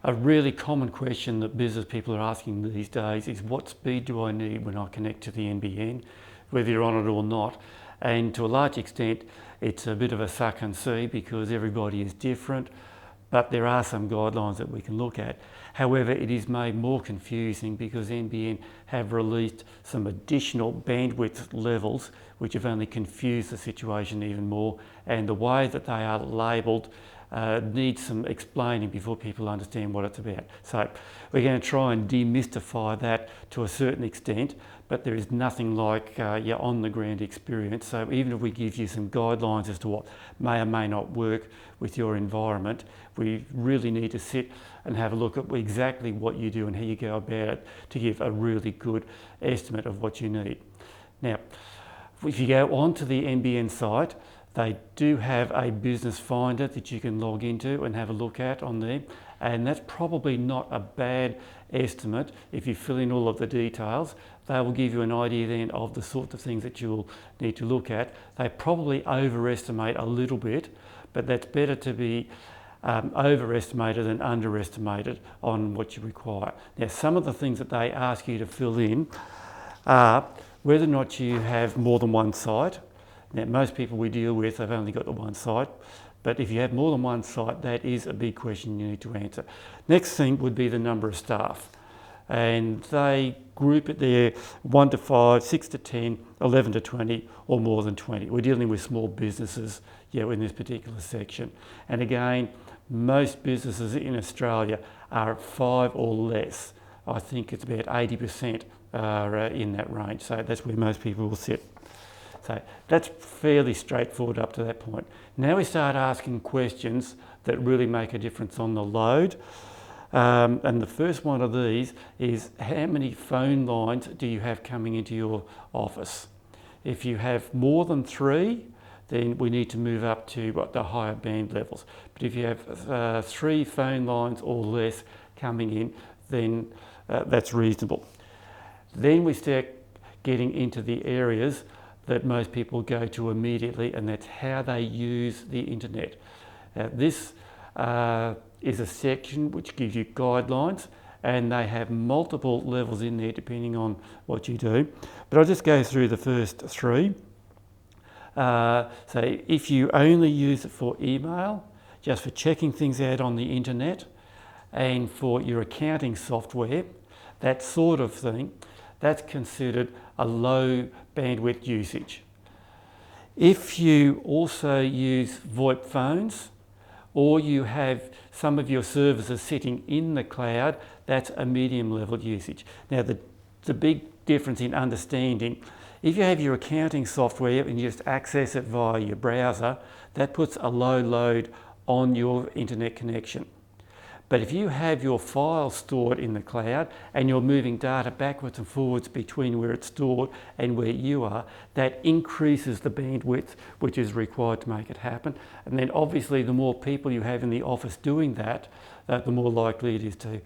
A really common question that business people are asking these days is, what speed do I need when I connect to the NBN, whether you're on it or not? And to a large extent, it's a bit of a suck and see because everybody is different, but there are some guidelines that we can look at. However, it is made more confusing because NBN have released some additional bandwidth levels which have only confused the situation even more, and the way that they are labelled needs some explaining before people understand what it's about. So we're going to try and demystify that to a certain extent, but there is nothing like your on-the-ground experience. So even if we give you some guidelines as to what may or may not work with your environment, we really need to sit and have a look at exactly what you do and how you go about it to give a really good estimate of what you need. Now, if you go onto the NBN site, they do have a business finder that you can log into and have a look at on there, and that's probably not a bad estimate. If you fill in all of the details, they will give you an idea then of the sorts of things that you'll need to look at. They probably overestimate a little bit, but that's better to be overestimated than underestimated on what you require. Now, some of the things that they ask you to fill in are whether or not you have more than one site. Now, most people we deal with have only got the one site, but if you have more than one site, that is a big question you need to answer. Next thing would be the number of staff, and they group it there 1 to 5, 6 to 10, 11 to 20, or more than 20. We're dealing with small businesses, in this particular section. And again, most businesses in Australia are 5 or less. I think it's about 80% are in that range, so that's where most people will sit. So that's fairly straightforward up to that point. Now we start asking questions that really make a difference on the load. And the first one of these is, how many phone lines do you have coming into your office? If you have more than 3, then we need to move up to the higher band levels. But if you have 3 phone lines or less coming in, then that's reasonable. Then we start getting into the areas that most people go to immediately, and that's how they use the internet. This is a section which gives you guidelines, and they have multiple levels in there depending on what you do. But I'll just go through the first 3. So if you only use it for email, just for checking things out on the internet, and for your accounting software, that sort of thing, that's considered a low bandwidth usage. If you also use VoIP phones, or you have some of your services sitting in the cloud, that's a medium level usage. Now the big difference in understanding, if you have your accounting software and you just access it via your browser, that puts a low load on your internet connection. But if you have your files stored in the cloud and you're moving data backwards and forwards between where it's stored and where you are, that increases the bandwidth which is required to make it happen. And then obviously the more people you have in the office doing that, the more likely it is to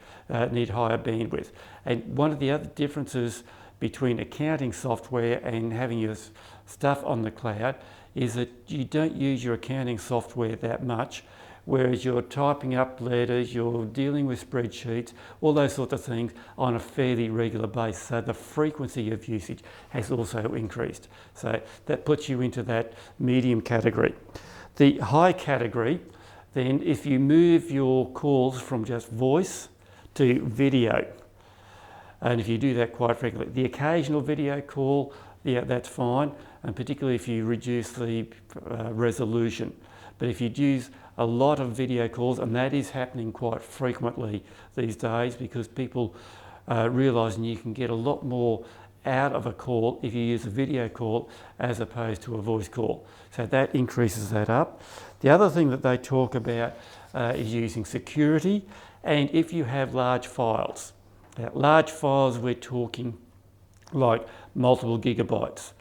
need higher bandwidth. And one of the other differences between accounting software and having your stuff on the cloud is that you don't use your accounting software that much, whereas you're typing up letters, you're dealing with spreadsheets, all those sorts of things on a fairly regular basis. So the frequency of usage has also increased. So that puts you into that medium category. The high category, then, if you move your calls from just voice to video, and if you do that quite frequently, the occasional video call, that's fine, and particularly if you reduce the resolution. But if you use a lot of video calls, and that is happening quite frequently these days because people realising you can get a lot more out of a call if you use a video call as opposed to a voice call. So that increases that up. The other thing that they talk about is using security, and if you have large files. Now, large files, we're talking like multiple gigabytes.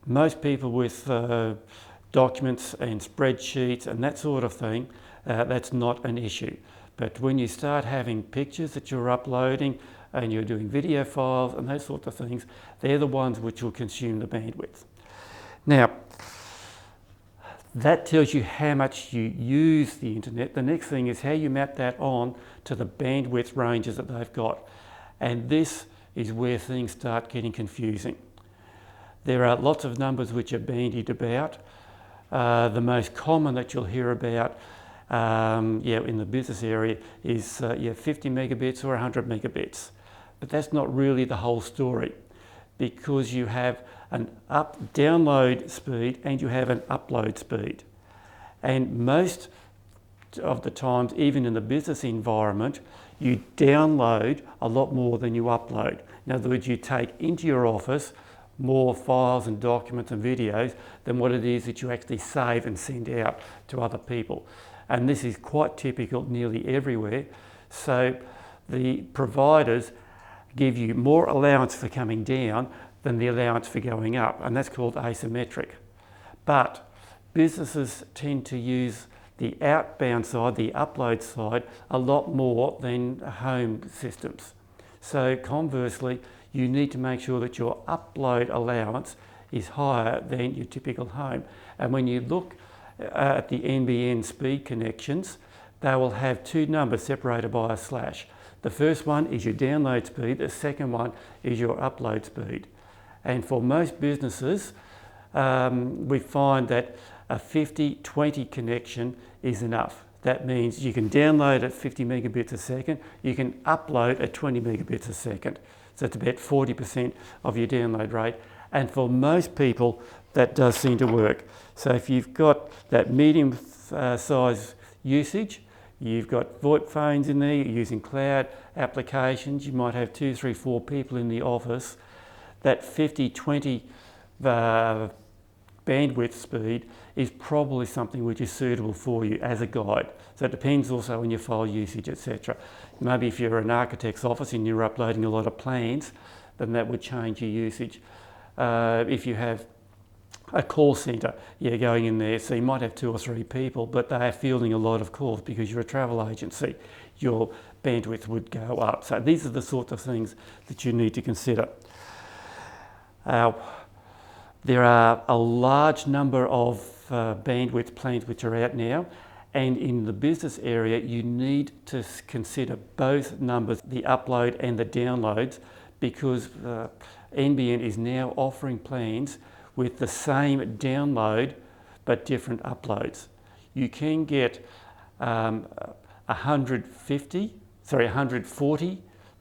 Most people with documents and spreadsheets and that sort of thing, that's not an issue. But when you start having pictures that you're uploading and you're doing video files and those sorts of things, they're the ones which will consume the bandwidth. Now, That tells you how much you use the internet. The next thing is how you map that on to the bandwidth ranges that they've got. And this is where things start getting confusing. There are lots of numbers which are bandied about. The most common that you'll hear about in the business area is 50 megabits or 100 megabits. But that's not really the whole story, because you have an download speed and you have an upload speed. And most of the times, even in the business environment, you download a lot more than you upload. In other words, you take into your office more files and documents and videos than what it is that you actually save and send out to other people. And this is quite typical nearly everywhere. So the providers give you more allowance for coming down than the allowance for going up, and that's called asymmetric. But businesses tend to use the outbound side, the upload side, a lot more than home systems. So conversely, you need to make sure that your upload allowance is higher than your typical home. And when you look at the NBN speed connections, they will have two numbers separated by a slash. The first one is your download speed, the second one is your upload speed. And for most businesses, we find that a 50-20 connection is enough. That means you can download at 50 megabits a second, you can upload at 20 megabits a second. So it's about 40% of your download rate. And for most people, that does seem to work. So if you've got that medium size usage, you've got VoIP phones in there, you're using cloud applications, you might have 2, 3, 4 people in the office, that 50-20 bandwidth speed is probably something which is suitable for you as a guide. So it depends also on your file usage, etc. Maybe if you're an architect's office and you're uploading a lot of plans, then that would change your usage. If you have a call centre, going in there, so you might have 2 or 3 people, but they are fielding a lot of calls because you're a travel agency, your bandwidth would go up. So these are the sorts of things that you need to consider. There are a large number of bandwidth plans which are out now, and in the business area you need to consider both numbers, the upload and the downloads, because NBN is now offering plans with the same download but different uploads. You can get 140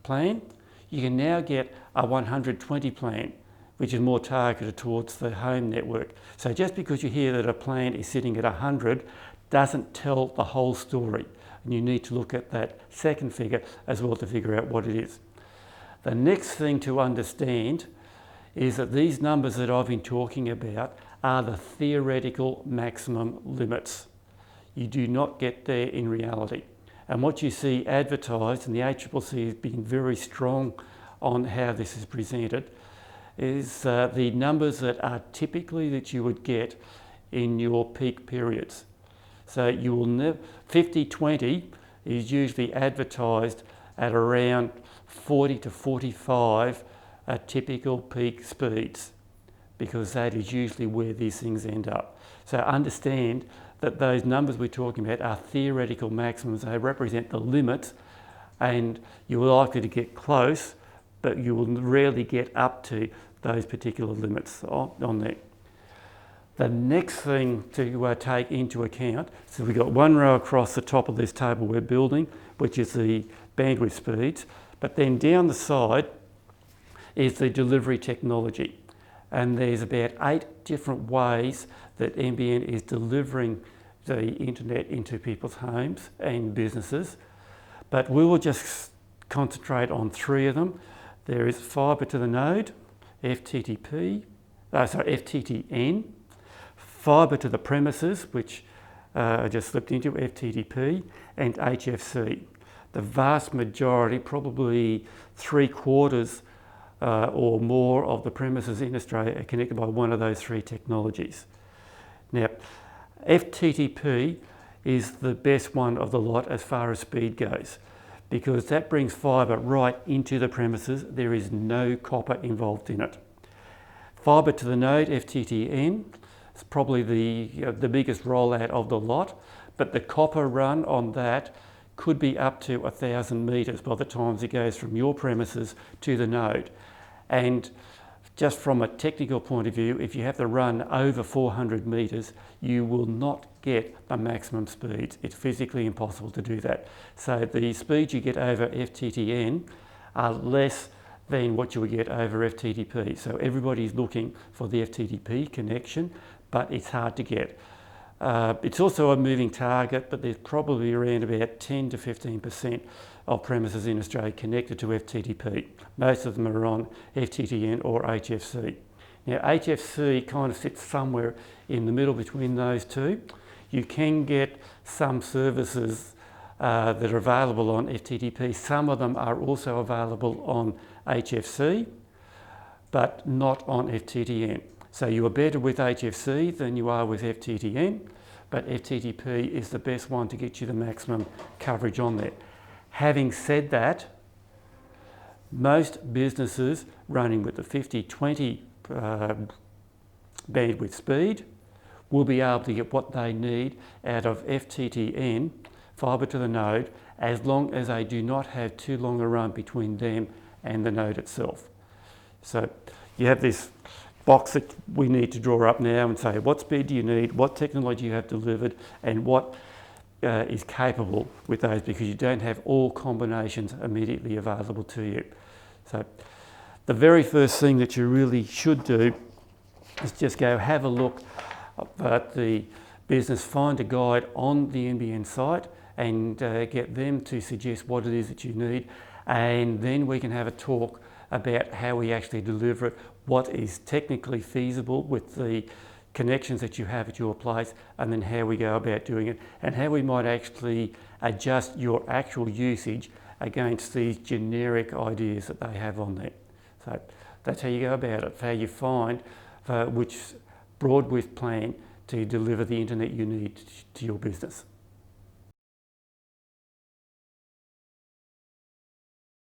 plan. You can now get a 120 plan, which is more targeted towards the home network. So just because you hear that a plan is sitting at 100 doesn't tell the whole story. And you need to look at that second figure as well to figure out what it is. The next thing to understand is that these numbers that I've been talking about are the theoretical maximum limits. You do not get there in reality. And what you see advertised, and the ACCC has been very strong on how this is presented, is the numbers that are typically that you would get in your peak periods. So you will never, 50-20 is usually advertised at around 40 to 45 typical peak speeds, because that is usually where these things end up. So understand that those numbers we're talking about are theoretical maximums. They represent the limits, and you're likely to get close, but you will rarely get up to those particular limits on there. The next thing to take into account, so we've got one row across the top of this table we're building, which is the bandwidth speeds, but then down the side is the delivery technology. And there's about 8 different ways that NBN is delivering the internet into people's homes and businesses. But we will just concentrate on 3 of them. There is fibre to the node, FTTN, fibre to the premises, which I just slipped into, FTTP, and HFC. The vast majority, probably 3/4 or more of the premises in Australia are connected by one of those 3 technologies. Now, FTTP is the best one of the lot as far as speed goes, because that brings fibre right into the premises. There is no copper involved in it. Fibre to the node, FTTN, It's probably the biggest rollout of the lot, but the copper run on that could be up to 1,000 metres by the time it goes from your premises to the node. And just from a technical point of view, if you have to run over 400 metres, you will not get the maximum speeds. It's physically impossible to do that. So the speeds you get over FTTN are less than what you would get over FTTP. So everybody's looking for the FTTP connection, but it's hard to get. It's also a moving target, but there's probably around about 10 to 15% of premises in Australia connected to FTTP. Most of them are on FTTN or HFC. Now HFC kind of sits somewhere in the middle between those two. You can get some services that are available on FTTP. Some of them are also available on HFC, but not on FTTN. So you are better with HFC than you are with FTTN, but FTTP is the best one to get you the maximum coverage on there. Having said that, most businesses running with the 50/20 bandwidth speed will be able to get what they need out of FTTN, fibre to the node, as long as they do not have too long a run between them and the node itself. So you have this box that we need to draw up now and say what speed do you need, what technology you have delivered, and what is capable with those, because you don't have all combinations immediately available to you. So the very first thing that you really should do is just go have a look at the business, find a guide on the NBN site and get them to suggest what it is that you need, and then we can have a talk about how we actually deliver it, what is technically feasible with the connections that you have at your place, and then how we go about doing it, and how we might actually adjust your actual usage against these generic ideas that they have on there. So that's how you go about it, how you find which broadband plan to deliver the internet you need to your business.